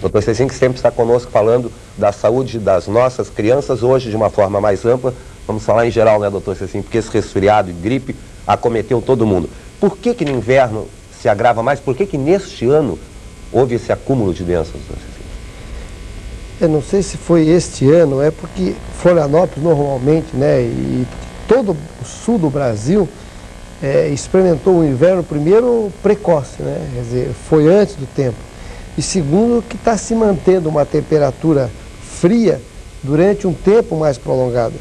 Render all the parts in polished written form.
Doutor Cecinho, que sempre está conosco falando da saúde das nossas crianças, hoje de uma forma mais ampla. Vamos falar em geral, né, doutor Cecinho, porque esse resfriado e gripe acometeu todo mundo. Por que no inverno se agrava mais? Por que neste ano houve esse acúmulo de doenças, doutor Cecinho? Eu não sei se foi este ano, é porque Florianópolis normalmente, né, e todo o sul do Brasil experimentou o inverno, primeiro, precoce, né, quer dizer, foi antes do tempo. E segundo, que está se mantendo uma temperatura fria durante um tempo mais prolongado.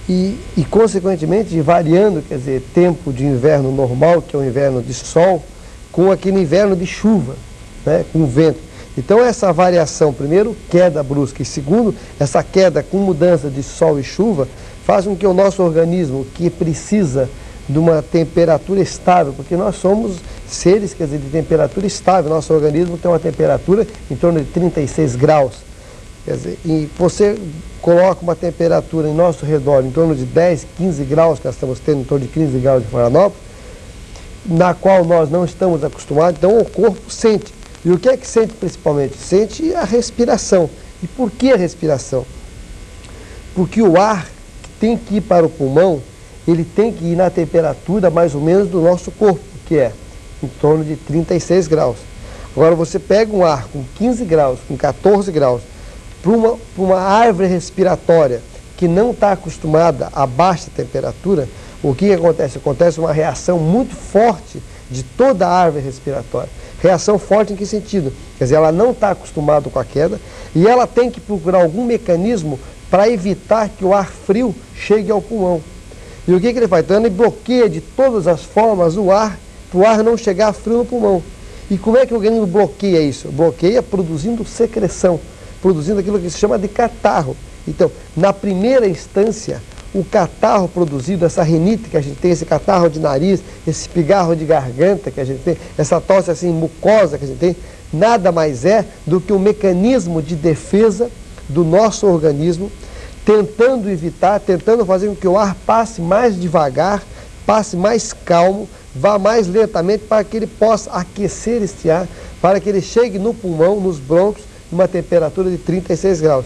E consequentemente, variando, quer dizer, tempo de inverno normal, que é o inverno de sol, com aquele inverno de chuva, né, com vento. Então essa variação, primeiro, queda brusca, e segundo, essa queda com mudança de sol e chuva, faz com que o nosso organismo, que precisa de uma temperatura estável, porque nós somos seres, quer dizer, de temperatura estável, nosso organismo tem uma temperatura em torno de 36 graus. Quer dizer, e você coloca uma temperatura em nosso redor em torno de 10, 15 graus, que nós estamos tendo em torno de 15 graus de Florianópolis, na qual nós não estamos acostumados, então o corpo sente. E o que é que sente principalmente? Sente a respiração. E por que a respiração? Porque o ar que tem que ir para o pulmão, ele tem que ir na temperatura mais ou menos do nosso corpo, que é em torno de 36 graus. Agora você pega um ar com 15 graus, com 14 graus, para uma árvore respiratória que não está acostumada a baixa temperatura, o que acontece? Acontece uma reação muito forte de toda a árvore respiratória. Reação forte em que sentido? Quer dizer, ela não está acostumada com a queda e ela tem que procurar algum mecanismo para evitar que o ar frio chegue ao pulmão. E o que ele faz? Então ele bloqueia de todas as formas o ar, para o ar não chegar frio no pulmão. E como é que o organismo bloqueia isso? Bloqueia produzindo secreção, produzindo aquilo que se chama de catarro. Então, na primeira instância, o catarro produzido, essa rinite que a gente tem, esse catarro de nariz, esse pigarro de garganta que a gente tem, essa tosse assim mucosa que a gente tem, nada mais é do que um mecanismo de defesa do nosso organismo, tentando evitar, tentando fazer com que o ar passe mais devagar, passe mais calmo, vá mais lentamente para que ele possa aquecer este ar, para que ele chegue no pulmão, nos brônquios, numa temperatura de 36 graus.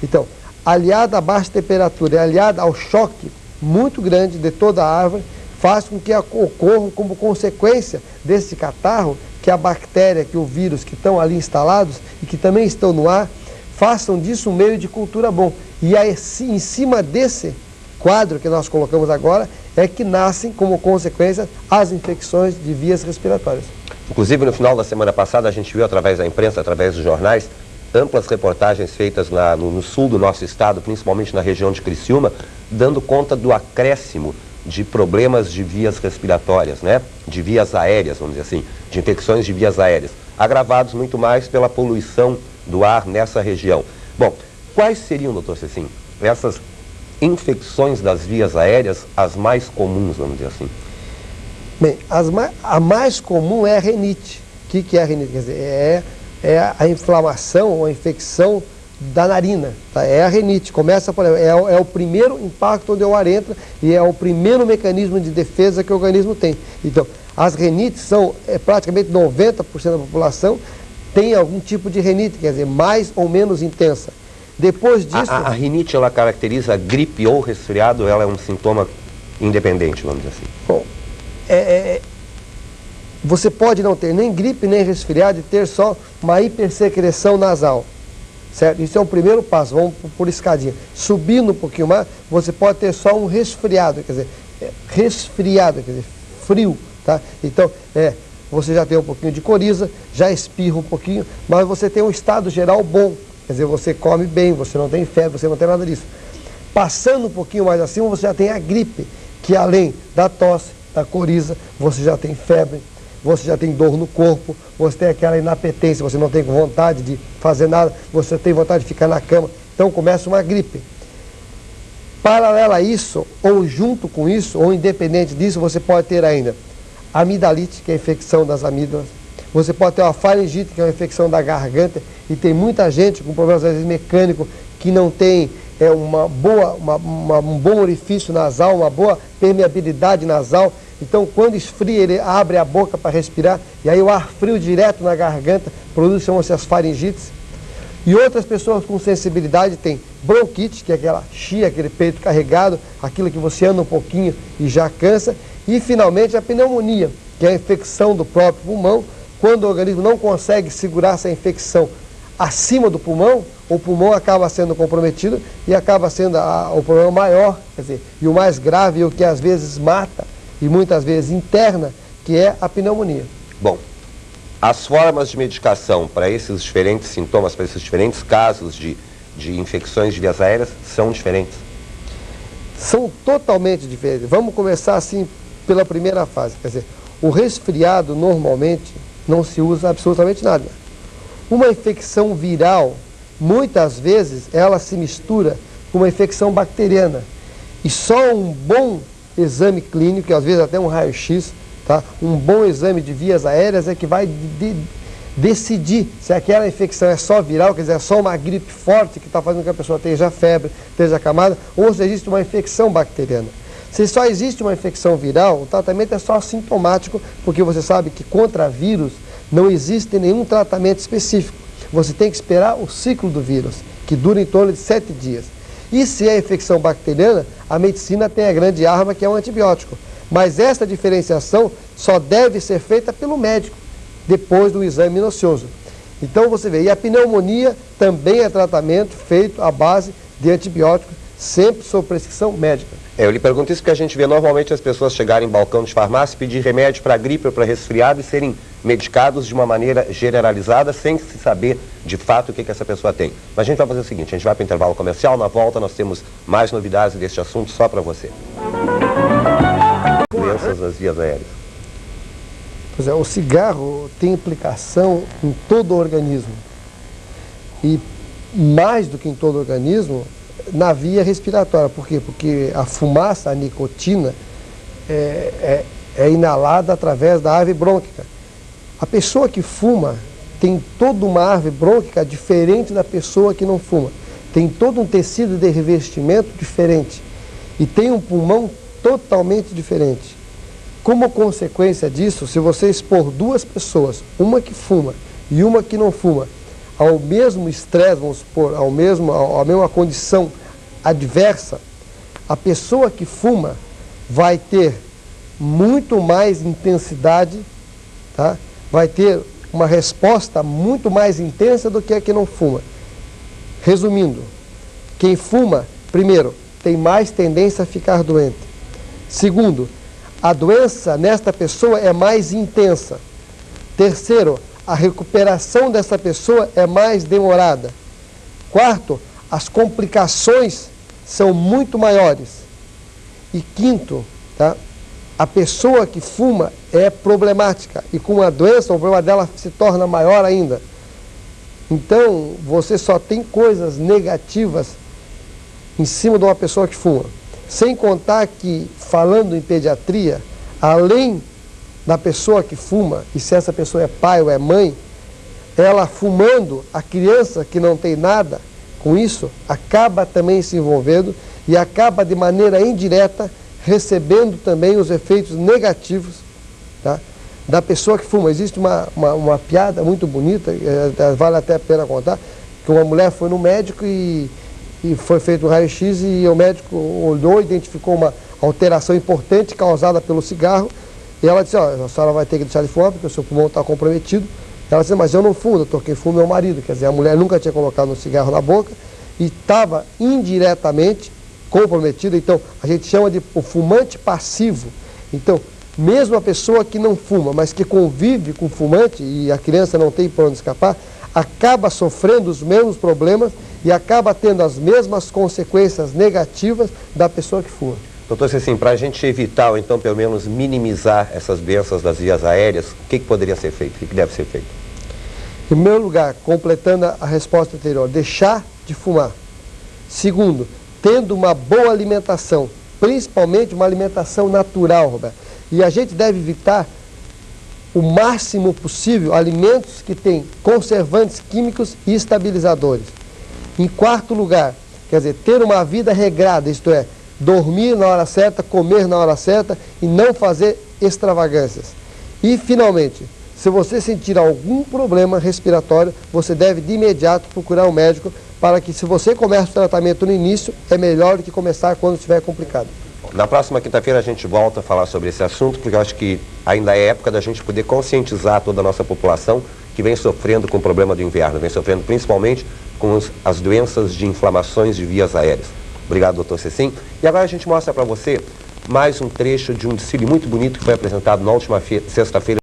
Então, aliada à baixa temperatura e aliada ao choque muito grande de toda a árvore, faz com que ocorra como consequência desse catarro, que a bactéria, que o vírus que estão ali instalados e que também estão no ar, façam disso um meio de cultura bom. E aí, em cima desse quadro que nós colocamos agora, é que nascem como consequência as infecções de vias respiratórias. Inclusive, no final da semana passada, a gente viu através da imprensa, através dos jornais, amplas reportagens feitas no sul do nosso estado, principalmente na região de Criciúma, dando conta do acréscimo de problemas de vias respiratórias, né? De vias aéreas, vamos dizer assim, de infecções de vias aéreas, agravados muito mais pela poluição do ar nessa região. Bom, quais seriam, doutor Cecinho, essas infecções das vias aéreas, as mais comuns, vamos dizer assim? Bem, a mais comum é a rinite. O que é a rinite? Quer dizer, é a inflamação ou a infecção da narina, tá? É a rinite, começa por é o primeiro impacto onde o ar entra e é o primeiro mecanismo de defesa que o organismo tem. Então, as rinites são praticamente 90% da população tem algum tipo de rinite, quer dizer, mais ou menos intensa. Depois disso... A rinite, ela caracteriza gripe ou resfriado, ela é um sintoma independente, vamos dizer assim? Bom, você pode não ter nem gripe, nem resfriado e ter só uma hipersecreção nasal, certo? Isso é o primeiro passo, vamos por escadinha. Subindo um pouquinho mais, você pode ter só um resfriado, quer dizer, frio, tá? Então, você já tem um pouquinho de coriza, já espirra um pouquinho, mas você tem um estado geral bom, quer dizer, você come bem, você não tem febre, você não tem nada disso. Passando um pouquinho mais acima, você já tem a gripe, que além da tosse, da coriza, você já tem febre, você já tem dor no corpo, você tem aquela inapetência, você não tem vontade de fazer nada, você tem vontade de ficar na cama, então começa uma gripe. Paralela a isso, ou junto com isso, ou independente disso, você pode ter ainda amidalite, que é a infecção das amígdalas, você pode ter uma faringite, que é uma infecção da garganta, e tem muita gente com problemas às vezes mecânicos que não tem um bom orifício nasal, uma boa permeabilidade nasal. Então, quando esfria, ele abre a boca para respirar, e aí o ar frio direto na garganta produz, chamam-se as faringites. E outras pessoas com sensibilidade têm bronquite, que é aquela chia, aquele peito carregado, aquilo que você anda um pouquinho e já cansa. E finalmente a pneumonia, que é a infecção do próprio pulmão. Quando o organismo não consegue segurar essa infecção acima do pulmão, o pulmão acaba sendo comprometido e acaba sendo o problema maior, quer dizer, e o mais grave, e o que às vezes mata e muitas vezes interna, que é a pneumonia. Bom, as formas de medicação para esses diferentes sintomas, para esses diferentes casos de infecções de vias aéreas, são diferentes? São totalmente diferentes. Vamos começar assim pela primeira fase, quer dizer, o resfriado normalmente não se usa absolutamente nada. Uma infecção viral, muitas vezes, ela se mistura com uma infecção bacteriana. E só um bom exame clínico, que às vezes até um raio-x, tá? Um bom exame de vias aéreas é que vai decidir se aquela infecção é só viral, quer dizer, é só uma gripe forte que está fazendo com que a pessoa tenha febre, esteja acamada, ou se existe uma infecção bacteriana. Se só existe uma infecção viral, o tratamento é só sintomático, porque você sabe que contra vírus não existe nenhum tratamento específico. Você tem que esperar o ciclo do vírus, que dura em torno de 7 dias. E se é infecção bacteriana, a medicina tem a grande arma que é o antibiótico. Mas essa diferenciação só deve ser feita pelo médico, depois do exame minucioso. Então você vê, e a pneumonia também é tratamento feito à base de antibióticos, sempre sob prescrição médica. Eu lhe pergunto isso porque a gente vê normalmente as pessoas chegarem em balcão de farmácia, pedir remédio para gripe ou para resfriado e serem medicados de uma maneira generalizada, sem se saber de fato o que essa pessoa tem. Mas a gente vai fazer o seguinte, a gente vai para o intervalo comercial, na volta nós temos mais novidades deste assunto só para você. Doenças das vias aéreas. Pois é, o cigarro tem implicação em todo o organismo. E mais do que em todo o organismo, na via respiratória. Por quê? Porque a fumaça, a nicotina, é inalada através da árvore brônquica. A pessoa que fuma tem toda uma árvore brônquica diferente da pessoa que não fuma. Tem todo um tecido de revestimento diferente. E tem um pulmão totalmente diferente. Como consequência disso, se você expor duas pessoas, uma que fuma e uma que não fuma, ao mesmo estresse, vamos supor, à mesma condição adversa, a pessoa que fuma vai ter muito mais intensidade, tá? Vai ter uma resposta muito mais intensa do que a que não fuma. Resumindo, quem fuma, primeiro, tem mais tendência a ficar doente. Segundo, a doença nesta pessoa é mais intensa. Terceiro, a recuperação dessa pessoa é mais demorada. Quarto, as complicações são muito maiores. E quinto, tá? A pessoa que fuma é problemática e com a doença o problema dela se torna maior ainda. Então, você só tem coisas negativas em cima de uma pessoa que fuma. Sem contar que, falando em pediatria, além da pessoa que fuma, e se essa pessoa é pai ou é mãe, ela fumando, a criança que não tem nada com isso, acaba também se envolvendo e acaba de maneira indireta recebendo também os efeitos negativos, tá, da pessoa que fuma. Existe uma piada muito bonita, vale até a pena contar, que uma mulher foi no médico e foi feito um raio-x e o médico olhou, identificou uma alteração importante causada pelo cigarro. E ela disse, a senhora vai ter que deixar de fumar porque o seu pulmão está comprometido. Ela disse, mas eu não fumo, doutor, quem fuma é o marido. Quer dizer, a mulher nunca tinha colocado um cigarro na boca e estava indiretamente comprometida. Então, a gente chama de o fumante passivo. Então, mesmo a pessoa que não fuma, mas que convive com o fumante e a criança não tem para onde escapar, acaba sofrendo os mesmos problemas e acaba tendo as mesmas consequências negativas da pessoa que fuma. Doutor Cecim, para a gente evitar ou então pelo menos minimizar essas doenças das vias aéreas, o que poderia ser feito? O que deve ser feito? Em primeiro lugar, completando a resposta anterior, deixar de fumar. Segundo, tendo uma boa alimentação, principalmente uma alimentação natural, Roberto. E a gente deve evitar o máximo possível alimentos que têm conservantes químicos e estabilizadores. Em quarto lugar, quer dizer, ter uma vida regrada, isto é, dormir na hora certa, comer na hora certa e não fazer extravagâncias. E, finalmente, Se você sentir algum problema respiratório, você deve de imediato procurar um médico para que, se você começa o tratamento no início, é melhor do que começar quando estiver complicado. Na próxima quinta-feira a gente volta a falar sobre esse assunto, porque eu acho que ainda é época da gente poder conscientizar toda a nossa população que vem sofrendo com o problema do inverno, vem sofrendo principalmente com as doenças de inflamações de vias aéreas. Obrigado, doutor Cecim. E agora a gente mostra para você mais um trecho de um desfile muito bonito que foi apresentado na última sexta-feira.